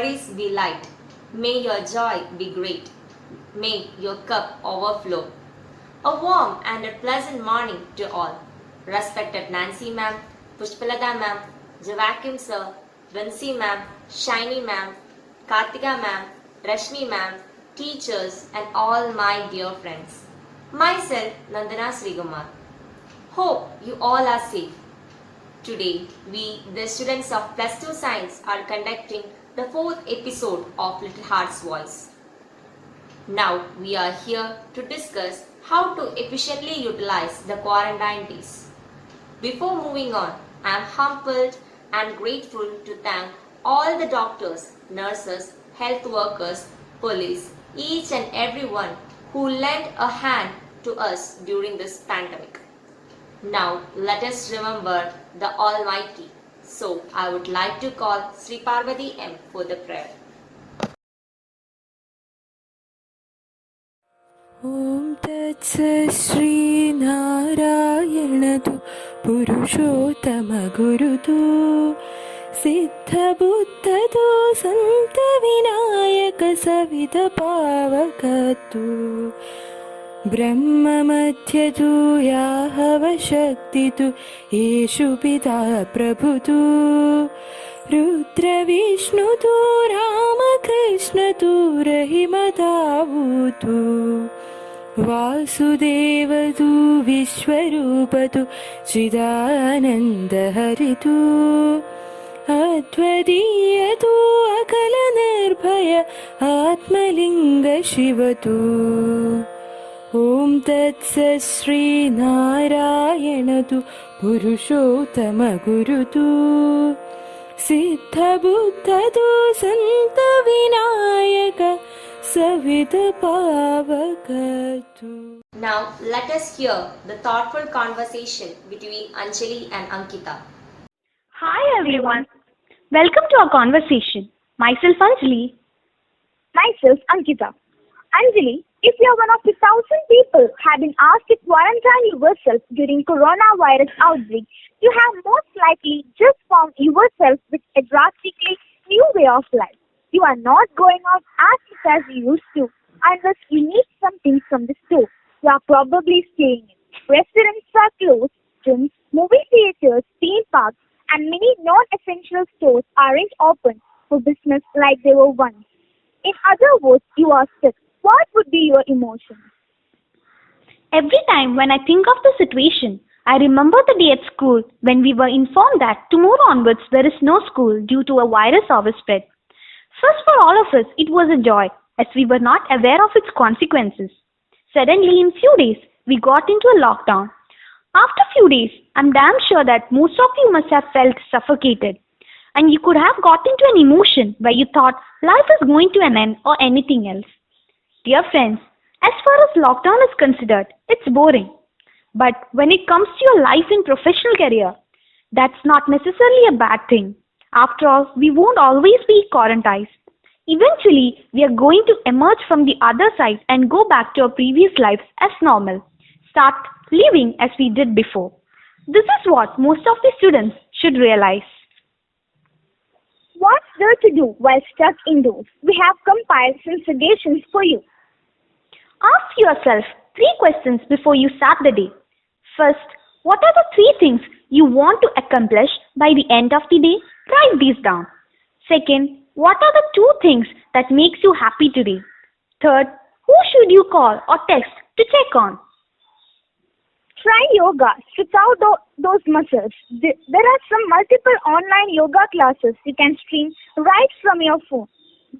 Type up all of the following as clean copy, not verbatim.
worries be light. May your joy be great. May your cup overflow. A warm and a pleasant morning to all. Respected Nancy ma'am, Pushpalata ma'am, Joachim sir, Vinci ma'am, Shiny ma'am, Kartika ma'am, Rashmi ma'am, teachers and all my dear friends. Myself, Nandana SREEKUMAR. Hope you all are safe. Today, we, the students of Plus 2 Science, are conducting the 4th episode of Little Heart's Voice. Now, we are here to discuss how to efficiently utilize the quarantine days. Before moving on, I am humbled and grateful to thank all the doctors, nurses, health workers, police, each and everyone who lent a hand to us during this pandemic. Now, let us remember the Almighty. So, I would like to call SREEPARVATHI M for the prayer. Om Tat Sat Shri Narayana Tu Purushottama Guru Tu Siddha Buddha Tu Santa Vinayaka Savita Pavaka Tu Brahma Madhya Tu Yahava Shakti Tu Yeshu Pita Prabhu Tu Rudra Vishnu Tu Rama Krishna Tu Rahima Davu Tu Vasudeva Tu Vishwarupa Tu Chidananda Hari Tu Advadiya Tu Akala Nirbhaya Atmalinga Shiva Tu Om Tat Sat Shri Narayana Tu Purushottama Guru Tu Siddha Buddha Tu Santa Vinayaka Savita Pavaka Tu. Now, let us hear the thoughtful conversation between Anjali and Ankitha. Hi everyone. Welcome to our conversation. Myself Anjali. Myself Ankitha. Anjali, if you are one of the 1,000 people who have been asked to quarantine yourself during coronavirus outbreak, you have most likely just found yourself with a drastically new way of life. You are not going out as much as you used to unless you need something from the store. You are probably staying in. Restaurants are closed, gyms, movie theaters, theme parks, and many non-essential stores aren't open for business like they were once. In other words, you are stuck. What would be your emotions? Every time when I think of the situation, I remember the day at school when we were informed that tomorrow onwards there is no school due to a virus overspread. First, for all of us, it was a joy as we were not aware of its consequences. Suddenly, in few days, we got into a lockdown. After few days, I'm damn sure that most of you must have felt suffocated. And you could have got into an emotion where you thought life is going to an end or anything else. Dear friends, as far as lockdown is considered, it's boring. But when it comes to your life and professional career, that's not necessarily a bad thing. After all, we won't always be quarantined. Eventually, we are going to emerge from the other side and go back to our previous lives as normal. Start living as we did before. This is what most of the students should realize. What's there to do while stuck indoors? We have compiled some suggestions for you. Ask yourself 3 questions before you start the day. First, what are the 3 things you want to accomplish by the end of the day? Write these down. Second, what are the 2 things that makes you happy today? Third, who should you call or text to check on? Try yoga. Stretch out those muscles. There are some multiple online yoga classes you can stream right from your phone.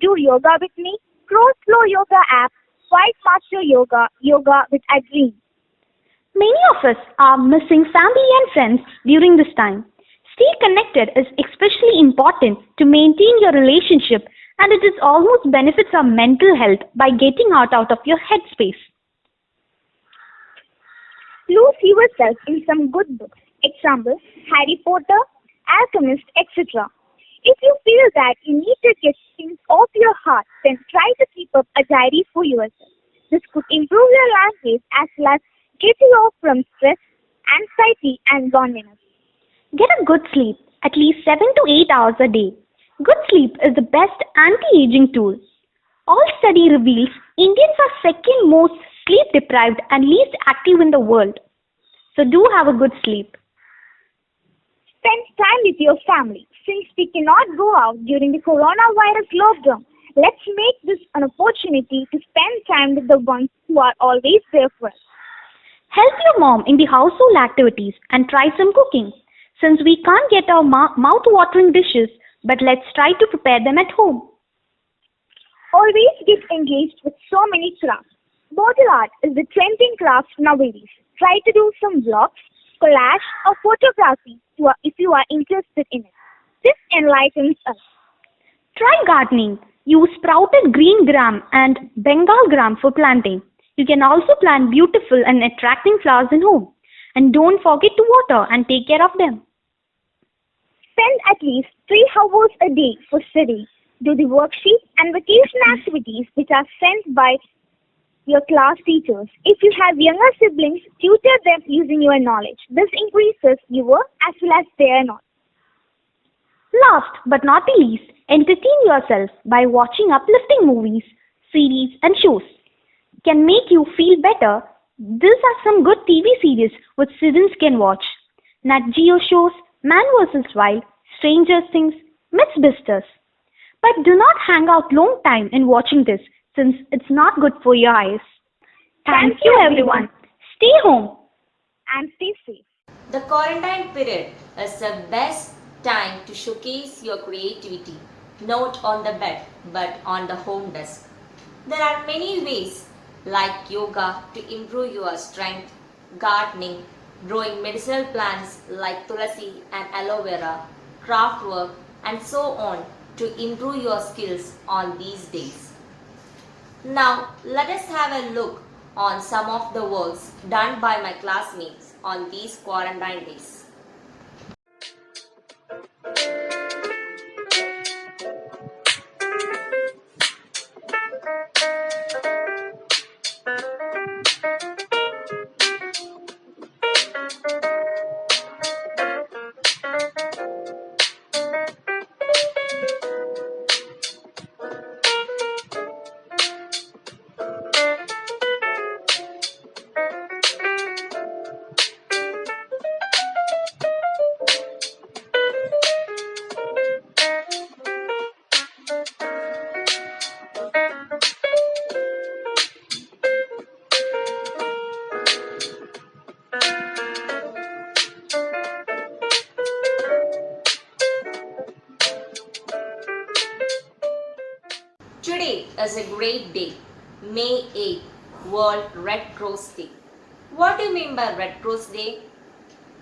Do yoga with me, Cross Flow Yoga app, White Master Yoga, Yoga with Adream. Many of us are missing family and friends during this time. Stay connected is especially important to maintain your relationship, and it is almost benefits our mental health by getting out of your headspace. Lose yourself in some good books. Example, Harry Potter, Alchemist, etc. If you feel that you need to get things off your heart, then try to keep up a diary for yourself. This could improve your language as well as get you off from stress, anxiety, and loneliness. Get a good sleep, at least 7 to 8 hours a day. Good sleep is the best anti-aging tool. All study reveals Indians are second most sleep deprived and least active in the world. So do have a good sleep. Spend time with your family. Since we cannot go out during the coronavirus lockdown, let's make this an opportunity to spend time with the ones who are always there for us. Help your mom in the household activities and try some cooking. Since we can't get our mouth-watering dishes, but let's try to prepare them at home. Always get engaged with so many crafts. Bottle art is the trending craft nowadays. Try to do some vlogs, collage, or photography if you are interested in it. This enlightens us. Try gardening. Use sprouted green gram and Bengal gram for planting. You can also plant beautiful and attracting flowers in home. And don't forget to water and take care of them. Spend at least 3 hours a day for study. Do the worksheets and vacation activities which are sent by your class teachers. If you have younger siblings, tutor them using your knowledge. This increases your as well as their knowledge. Last but not the least, entertain yourself by watching uplifting movies, series and shows. Can make you feel better. These are some good TV series which students can watch. Nat Geo shows Man vs. Wild, Stranger Things, Mythbusters. But do not hang out long time in watching this since it's not good for your eyes. Thank you everyone. Stay home. And stay safe. The quarantine period is the best time to showcase your creativity, not on the bed but on the home desk. There are many ways like yoga to improve your strength, gardening, growing medicinal plants like tulasi and aloe vera, craft work and so on to improve your skills on these days. Now let us have a look on some of the works done by my classmates on these quarantine days. Today is a great day, May 8th, World Red Cross Day. What do you mean by Red Cross Day?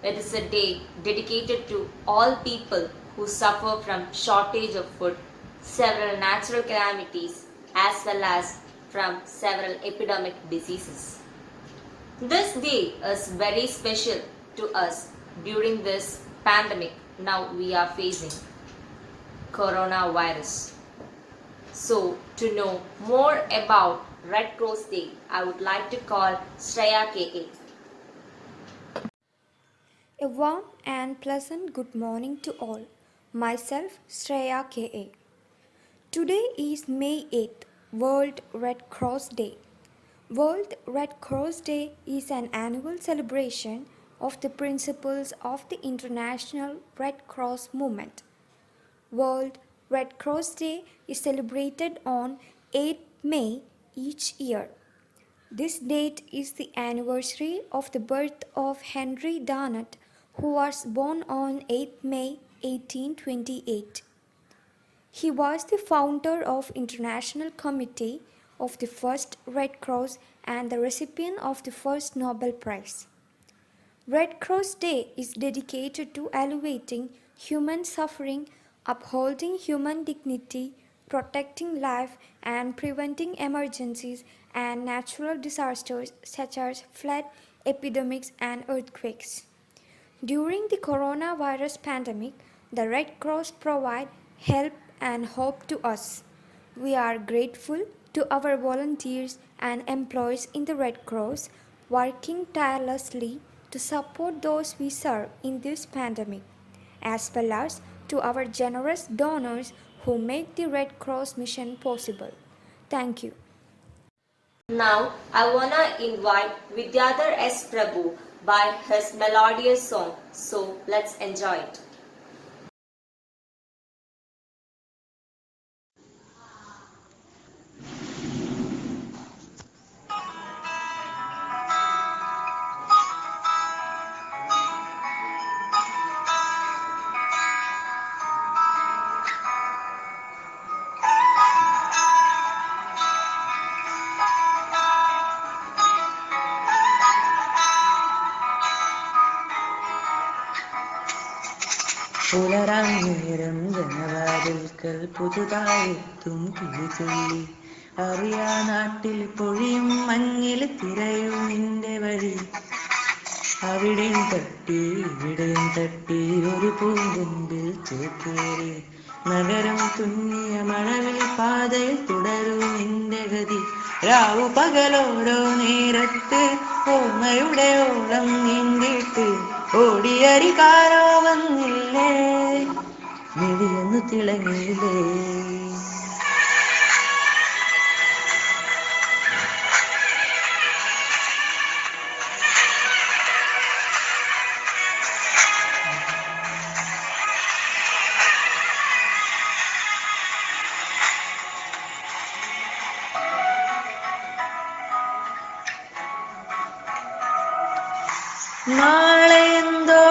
It is a day dedicated to all people who suffer from shortage of food, several natural calamities, as well as from several epidemic diseases. This day is very special to us during this pandemic now we are facing, coronavirus. So, to know more about Red Cross Day, I would like to call SREYA KA. A warm and pleasant good morning to all. Myself, SREYA KA. Today is May 8th, World Red Cross Day. World Red Cross Day is an annual celebration of the principles of the International Red Cross Movement. World Red Cross Day is celebrated on 8th May each year. This date is the anniversary of the birth of Henry Dunant, who was born on 8th May 1828. He was the founder of International Committee of the First Red Cross and the recipient of the first Nobel Prize. Red Cross Day is dedicated to alleviating human suffering, upholding human dignity, protecting life, and preventing emergencies and natural disasters such as flood, epidemics, and earthquakes. During the coronavirus pandemic, the Red Cross provides help and hope to us. We are grateful to our volunteers and employees in the Red Cross working tirelessly to support those we serve in this pandemic, as well as to our generous donors who make the Red Cross mission possible. Thank you. Now, I wanna invite Vidyadhar S. Prabhu by his melodious song. So, let's enjoy it. പുലരാൻ നേരം ജനവാതിൽക്കൽ പുതുതായെത്തും കിളിചൊല്ലി അറിയാ നാട്ടിൽ പൊഴിയും മഞ്ഞിൽ തിരയും നിന്റെ വഴി അവിടെയും തട്ടി ഇവിടെയും തട്ടി ഒരു പൂങ്കൊമ്പിൽ ചേക്കേറി നഗരം തുന്നിയ മഴവിൽ പാതയിൽ തുടരും നിന്റെ ഗതി രാവു പകലോരോ നേരത്ത് ഓർമ്മയുടെ ഓളം നീന്തിട്ട് ഓടിയരികാരോ വന്നില്ലേ മിഴിയൊന്നു തിളങ്ങിയില്ലേ നാളെ എന്തോ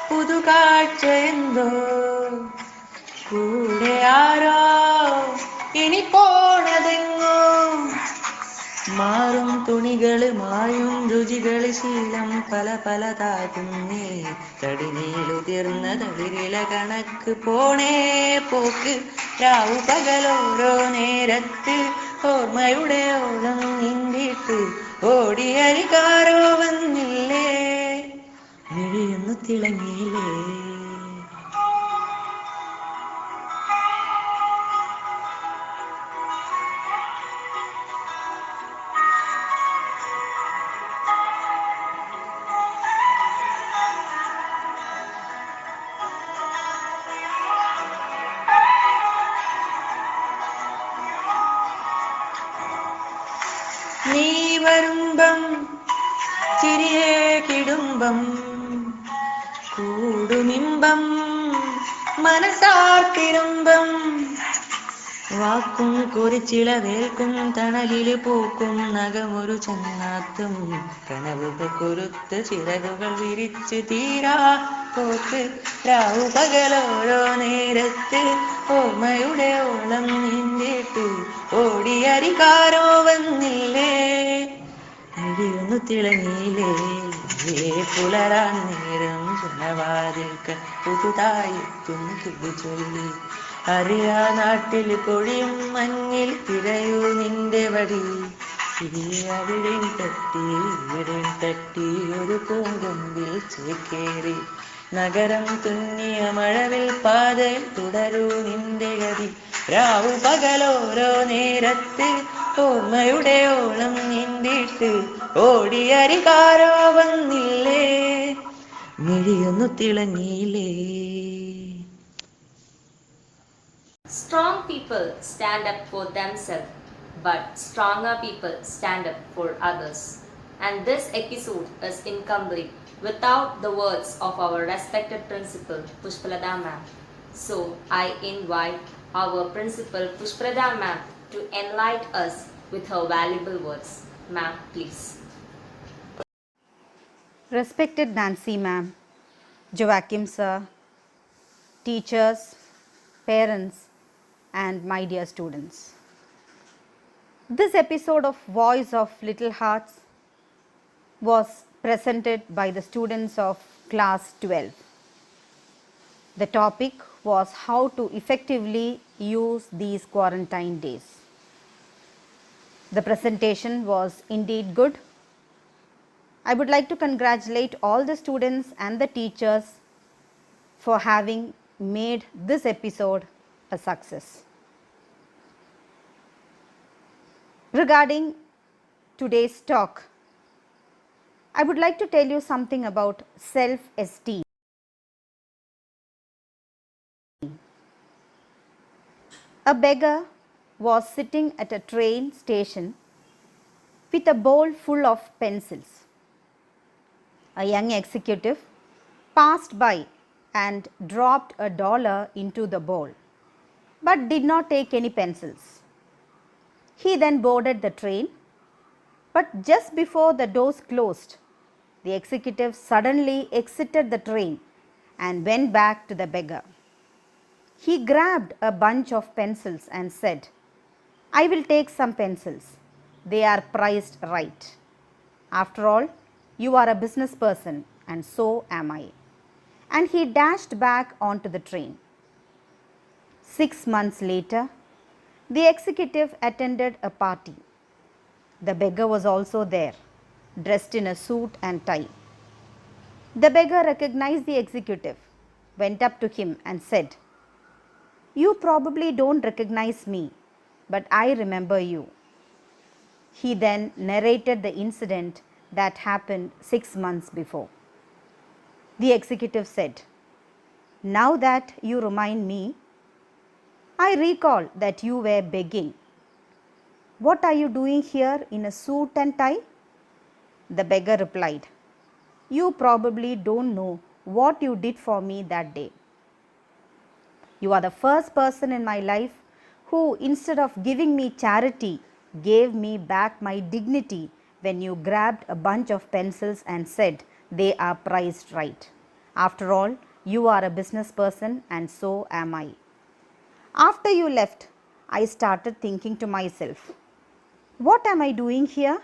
പുതുകാഴ്ച എന്തോ കൂടെ ആരോ ഇനി പോണതെങ്ങോ മാറും തുണികള് മായും രുചികള് ശീലം പല പലതാകുന്നേ തടിനീളുതിർന്ന തളിരില കണക്ക് പോണേ പോക്ക് രാവു പകലോരോ നേരത്ത് ഓർമ്മയുടെ ഓളം നീന്തിട്ട് ഓടിയരികാരോ വന്നില്ലേ മിഴിയൊന്നു തിളങ്ങിയില്ലേ നീ വരുമ്പം ചിരിയേ കിടുമ്പം കൂടുമിമ്പം മനസാർത്തിരുമ്പം വാക്കും കുറിച്ചിളവേൽക്കും തണലില് പൂക്കും നഖമൊരു ചങ്ങാത്തും കനവുകൾ കൊരുത്ത് ചിറകുകൾ വിരിച്ച് തീരാ പോക്ക് രാവു പകലോരോ നേരത്ത് ഓർമ്മയുടെ ഓളം നീന്തിട്ട് ഓടിയരികാരോ വന്നില്ലേ മിഴിയൊന്നു തിളങ്ങിയില്ലേ പുലരാൻ നേരം ജനവാതിൽക്കൽ പുതുതായെത്തും കിളിചൊല്ലി അറിയാ നാട്ടിൽ പൊഴിയും മഞ്ഞിൽ തിരയൂ നിന്റെ വഴി അവിടെയും തട്ടി ഇവിടെയും തട്ടി ഒരു പൂങ്കൊമ്പിൽ ചേക്കേറി നഗരം തുന്നിയ മഴവിൽ പാതയിൽ തുടരൂ നിന്റെ ഗതി രാവു പകലോരോ നേരത്ത് ഓർമ്മയുടെ ഓളം നീന്തിട്ട് ഓടിയരികാരോ വന്നില്ലേ മിഴിയൊന്നു തിളങ്ങിയില്ലേ. Strong people stand up for themselves, but stronger people stand up for others. And this episode is incomplete without the words of our respected principal, Pushpalada ma'am. So, I invite our principal, Pushpalada ma'am, to enlighten us with her valuable words. Ma'am, please. Respected Nancy ma'am, Joachim sir, teachers, parents, and my dear students. This episode of Voice of Little Hearts was presented by the students of class 12. The topic was how to effectively use these quarantine days. The presentation was indeed good. I would like to congratulate all the students and the teachers for having made this episode a success. Regarding today's talk, I would like to tell you something about self-esteem. A beggar was sitting at a train station with a bowl full of pencils. A young executive passed by and dropped $1 into the bowl, but did not take any pencils. He then boarded the train, but just before the doors closed, the executive suddenly exited the train and went back to the beggar. He grabbed a bunch of pencils and said, "I will take some pencils. They are priced right. After all, you are a business person and so am I." And he dashed back onto the train. 6 months later, the executive attended a party. The beggar was also there, dressed in a suit and tie. The beggar recognized the executive, went up to him and said, "You probably don't recognize me, but I remember you." He then narrated the incident that happened 6 months before. The executive said, "Now that you remind me, I recall that you were begging. What are you doing here in a suit and tie?" The beggar replied, "You probably don't know what you did for me that day. You are the first person in my life who, instead of giving me charity, gave me back my dignity when you grabbed a bunch of pencils and said they are priced right. After all, you are a business person and so am I. After you left, I started thinking to myself, what am I doing here?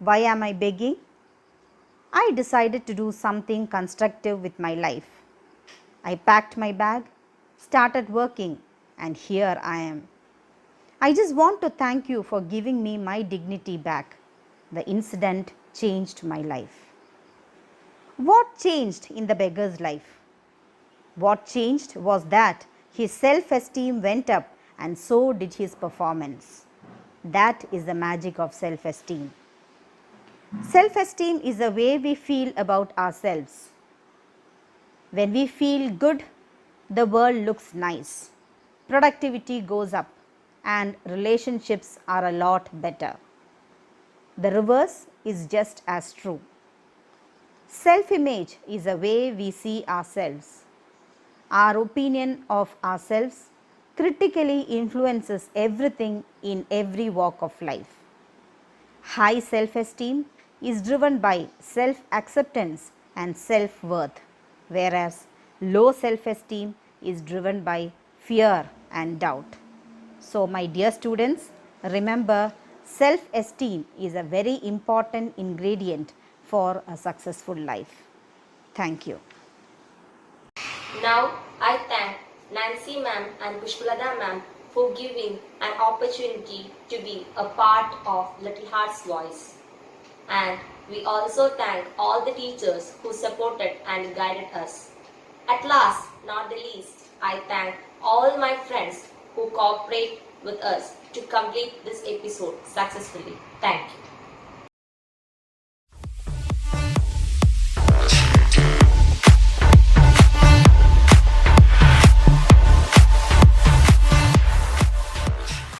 Why am I begging? I decided to do something constructive with my life. I packed my bag, started working, and here I am. I just want to thank you for giving me my dignity back. The incident changed my life." What changed in the beggar's life? What changed was that his self-esteem went up and so did his performance. That is the magic of self-esteem. Self-esteem is the way we feel about ourselves. When we feel good, the world looks nice, productivity goes up, and relationships are a lot better. The reverse is just as true. Self-image is the way we see ourselves. Our opinion of ourselves critically influences everything in every walk of life. High self-esteem is driven by self-acceptance and self-worth, whereas low self-esteem is driven by fear and doubt. So, my dear students, remember, self-esteem is a very important ingredient for a successful life. Thank you. Now, I thank Nancy ma'am and Pushpalada ma'am for giving an opportunity to be a part of Little Heart's Voice. And we also thank all the teachers who supported and guided us. At last, not the least, I thank all my friends who cooperate with us to complete this episode successfully. Thank you.